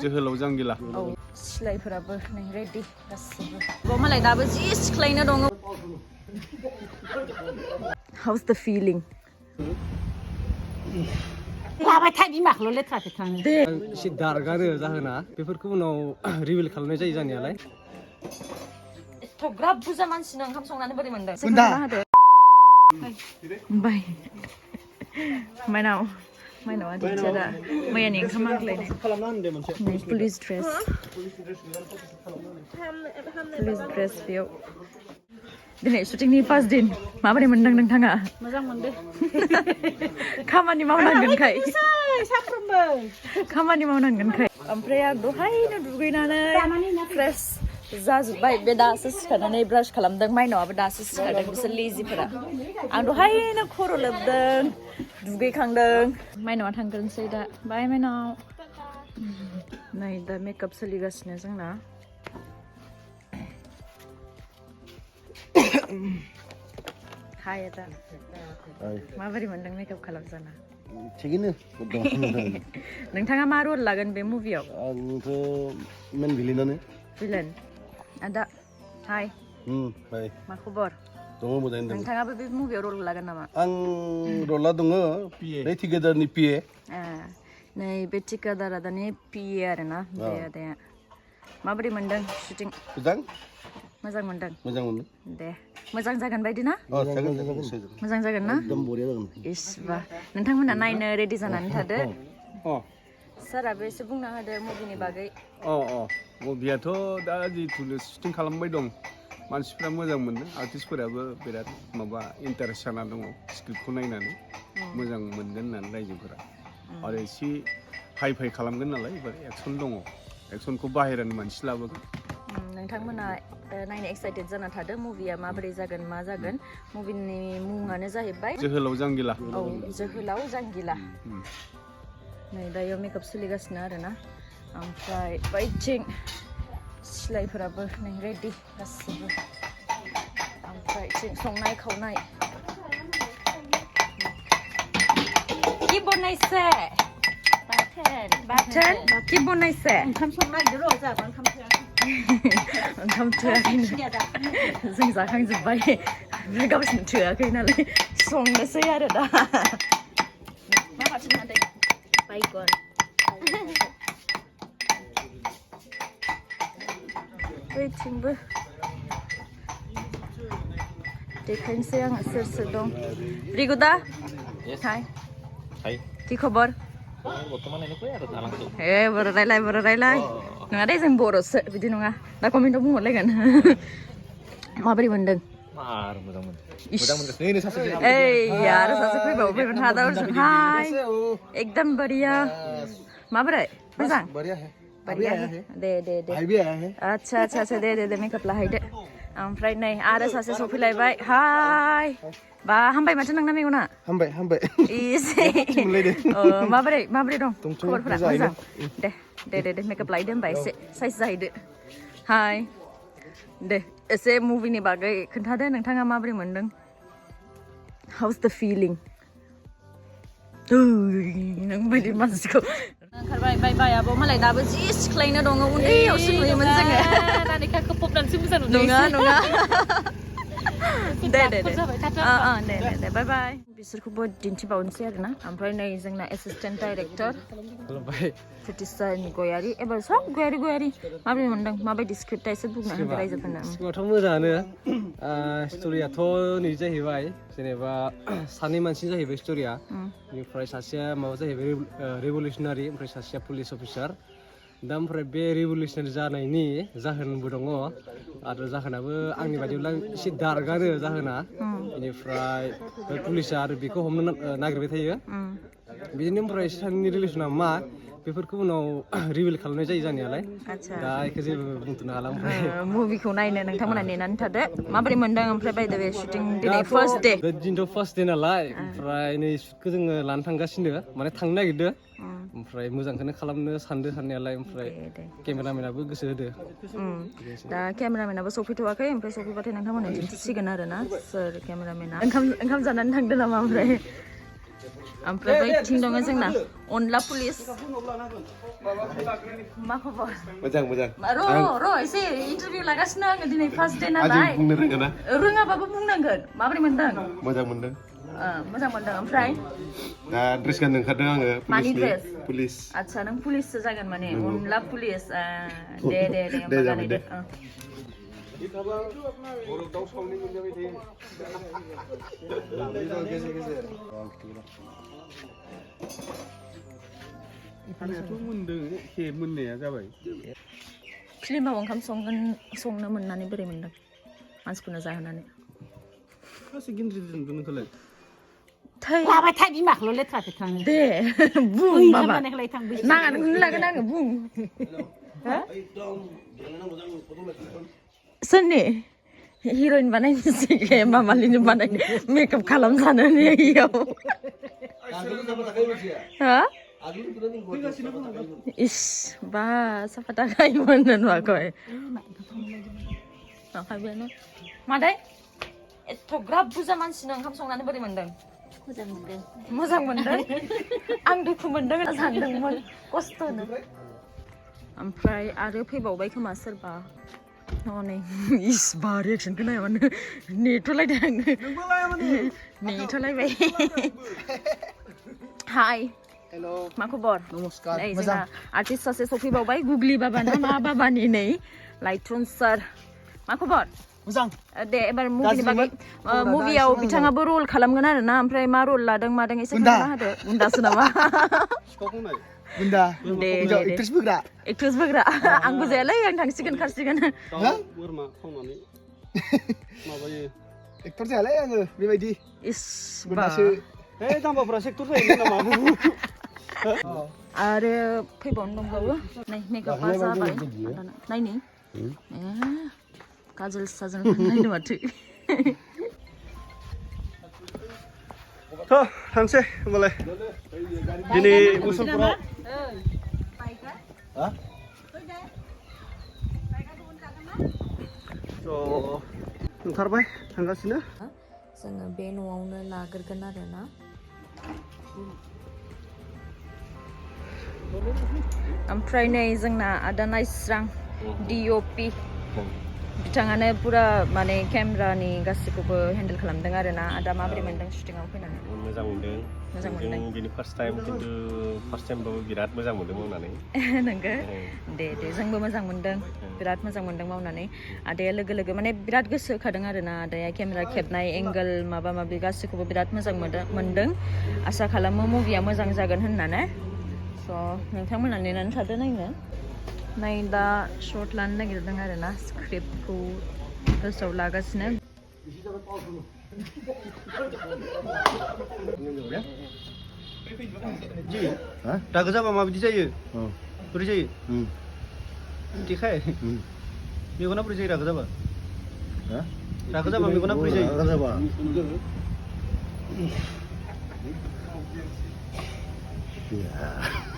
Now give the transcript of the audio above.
जोहोलाव जांगिला सिलायफोराबो नै रेडि गासिबो मालाय दाबो जि सिख्लायनो दङ How's the feeling लाबाय था बिमाखौल' लेथ्रा फेथ्रानो दे एसे दारगारो जाहोना बेफोरखौ उनाव रिभिल खालामनाय जायो जानायालाय एथ'ग्राब बुरजा मानसिनो ओंखाम संनानै बोरै मोनदों बाय माइनावा दिन्थिया मैयानि ओंखाम आग्लायनाय पुलिस ड्रेस बेयाव दिनै शुटिंनि फार्स्ट दिन माबोरै मोनदों नोंथाङा मोजां मोनदों खामानि मावनांगोनखाय साफ्रोमबो खामानि मावनांगोनखाय ओमफ्राय आं दहायनो दुगैनानै फ्रेश जाजोब्बाय बे दासो सिखारनानै ब्रास खालामदों माइनावाबो दासो सिखारदों बिसोर लेजिफोरा आं दहायनो खर' लोबदों दुगैखांदों माइनावा थांग्रोनोसै दा बाय माइनाव नै दा मेकआप सोलिगासिनो जोंना हाय दा माबोरै मोनदों मेकआप खालामजाना थिगैनो नोंथाङा मा रल लागोन बे मुभियाव आंथ' मेन भिलेनानो भिलेन आदा हाय बाय मा खबर दङ मोजाङै दं नोंथाङाबो बे मुभियाव रल लागोन नामा आं रला दङ नै थिकेदारनि पिए नै बे थिकादारा दानि पिए आरोना बे आदाया माबोरै मोनदों शुटिं मोजां मोनदों दे मोजां जागोन बायदि ना मोजां जागोन ना इसिबा नोंथांमोना नायनो रेडि जानानै थादो साराबो एसे बुंना होदो मुभिनि बागै मुभियाथ' दा जिथु शुटिं खालामबाय दं मानसिफ्रा मोजां मोनदों आर्टिस्टफोराबो बिराद माबा इन्टारेस्ट जाना दङ स्क्रिप्टखौ नायनानै मोजां मोनगोन होननानै रायजोफोरा आरो एसे हाइ फाइ खालामगोन नालाय एबार एक्सन दङ एक्सनखौ बाहेरानि मानसि लाबोगोन नोंथांमोना नायनो एक्साइटेड जाना थादो मुभिया माबोरै जागोन मा जागोन मुभिनि मुङानो जाहैबाय जोहोलाव जांगिला जोहोलाव जांगिला नै दायो मेकआप सोलिगासिनो आरोना ओमफ्राय बैथिं सिलायफोराबो नै रेडि गासिबो ओमफ्राय संनाय खावनाय কি बनायছে बाथोन কি बनायছে ओंखाम संनायदो र' जाबा ओंखाम थोआखैनो जों जाखांजोब्बाय गावसिनो थोआखै नालाय संनोसै आरो दा मा बाथोन हादे बायगन बैथिंबो देखायनोसै आङो सोर सोर दं रिगुदा हाय কি खबर बर' रायलाय नङा दे जों बर'सो बिदि नङा दा कमेन्टआव बुंहरलायगोन माबोरै मोनदों यार सासे फैबावबायमोन हादावरजों हाय एकदम बढ़िया माबोरै मोजां बढ़िया दे अच्छा दे मेकआप लाहैदो ओमफ्राय नै आरो सासे सफैलायबाय हाय बा हामबाय माथो नोंना मेगना हामबाय इसे माबोरै दं खबरफोरा मोजां दे मेकआप लायदो होमबा एसे साइज जाहैदो हाय दे एसे मुभिनि बागै खोन्थादो नोंथाङा माबोरै मोनदों How's the feeling नों बायदि मानसिखौ ओंखारबाय बाय आब' मालाय दाबो जि सिख्लायनो दङ उन्दैयावसो नुयोमोन जोङो नानिखा खोबनानैसो मोजां नुदों नङा दे बाय बिसोरखौबो दिन्थिबावनोसै आरोना ओमफ्राय नै जोंना एसिस्टेन्ट डाइरेक्टर प्रिटिसन गयारि एबार सब गयारि माबोरै मोनदों माबायदि स्क्रिप्टआ एसे बुंना होदो रायजोफोरनो स्क्रिप्टआथ' मोजाङानो स्ट'रियाथ' नै जाहैबाय जेनेबा सानै मानसि जाहैबाय स्ट'रिया बेनिफ्राय सासेया माबा जाहैबाय रिभलिउसनारि ओमफ्राय सासेया पुलिस अफिसार दा ओमफ्राय बे रिभलिउसनारि जानायनि जाहोनबो दङ आरो जाहोनाबो आंनि बायदिब्ला एसे दारगारो जाहोना बेनिफ्राय पुलिसा आरो बेखौ हमनो नागिरबाय थायो बिदिनो ओमफ्राय सानैनि रिलेसना मा बेफोरखौ उनाव रिभिल खालामनाय जायो जानायालाय दा बेखौ जेबो बुंथ'नो हाला ओमफ्राय मुभिखौ नायनो नोंथांमोना नेनानै थादो माबोरै मोनदों ओमफ्राय बाय द वे शुटिं दिनै फार्स्ट डे दिनैथ' फार्स्ट डे नालाय ओमफ्राय नै शुटखौ जोङो लानो थांगासिनो माने थांनो नागिरदो ओमफ्राय मोजांखौनो खालामनो साननायालाय ओमफ्राय केमेरामेनाबो गोसो होदो दा केमेरामेनाबो सफैथ'वाखै ओमफ्राय सफैबाथाय नोंथांमोना दिन्थिसिगोन आरोना सोर केमेरामेना ओंखाम जानानै थांदो नामा ओमफ्राय ओमफ्राय बैथिं दङ जोंना अनला पुलिस मा खबर मोजां मोजां र' एसे इन्टारभिउ लागासिनो आङो दिनै फार्स्ट डे नालाय बुंनो रोङा ना रोङाबाबो बुंनांगोन माबोरै मोनदों मोजां मोनदों मोजां मोनदों ओमफ्राय दा ड्रेस गाननो ओंखारदों आङो मानि ड्रेस पुलिस आदसा नों पुलिससो जागोन माने अनला पुलिस दे दे जाबाय दे खानायाथ' मोनदों एखे मोननाया जाबाय फिल्माव ओंखाम संनो मोननानै बोरै मोनदों मानसिफोरनो जाहोनानै गासै गिन्द्रि दोनदों नोंखौलाय थै लाबाय था बिमाखौल' लेथ्रा फेथ्रानो दे बुं बाबा खालामनायखौलाय थांबो नाङा नोंखौनो लागोन आङो बुं सोरनि हिर'इन बानायनोसै मामालिनो बानायनो मेकआप खालामजानानै इयाव हा इस बा साफा थाखायोमोन नुवाखै मादै एथ'ग्राब बुरजा मानसिनो ओंखाम संनानै बोरै मोनदों मोजां मोनदों आं दुखु मोनदों होनना सानदोंमोन खस्थ'नो ओमफ्राय आरो फैबावबाय खोमा सोरबा हनै इस बा रिएक्सनखौ नायाबानो नेथ'लायदों आङो नेथ'लायबाय हाय मा खबर नमस्कार नै जोंना आर्टिस्ट सासे सफैबावबाय गुगलि बाबा ना मा बाबानि नै लाइट्रन सार मा खबर मोजां दे एबार मुभिनि बागै मुभियाव बिथाङाबो रल खालामगोन आरो ना ओमफ्राय मा रल लादों मादों एसे खोन्थाना होदो गुन्दासो नामा गुन्दा दे एक्ट्रेस बोग्रा एक्ट्रेस बोग्रा आं बुजायालै आं थांसिगोन खारसिगोन बोरमा खावनानै माबायो एक्टर जायालै आङो बेबायदि इस बा गुन्दासो जाम्बाफ्रा सेक्टर जायोमोन नामा आरो फैबावनो दंबावो नै मेकआपआ जाबाय नायनि काजल साजल नायनो माथो थांसै होमबालाय दिनै मुसलपुराव ओंखारबाय थांगासिनो जोङो बे न'आवनो लाग्रोगोन आरो ना ओमफ्राय नै जोंना आदा नायस्रां DOP बिथाङानो पुरा माने केमेरानि गासिखौबो हेन्डेल खालामदों आरो ना आदा माबोरै मोनदों शुटिंआव फैनानै मोजां मोनदों जों बेनि फार्स्ट टाइमबाबो बिराद मोजां मोनदों मावनानै नोंगो दे जोंबो मोजां मोनदों बिराद मोजां मोनदों मावनानै आदाया लोगो माने बिराद गोसो होखादों आरो ना आदाया केमेरा खेबनाय एंगोल माबा माबि गासिखौबो बिराद मोजां मोनदों आसा खालामो मुभिया मोजां जागोन होननानै स' नोंथांमोना नेनानै थादो नायनो नै दा शर्ट लानो नागिरदों आरो ना स्क्रिप्टखौ गोसोआव लागासिनो रागा जाबा माबायदि जायो बोरै जायो देखाय मेगना बोरै जायो रागा जाबा मेगना बोरै जायो रागा जाबा Yeah.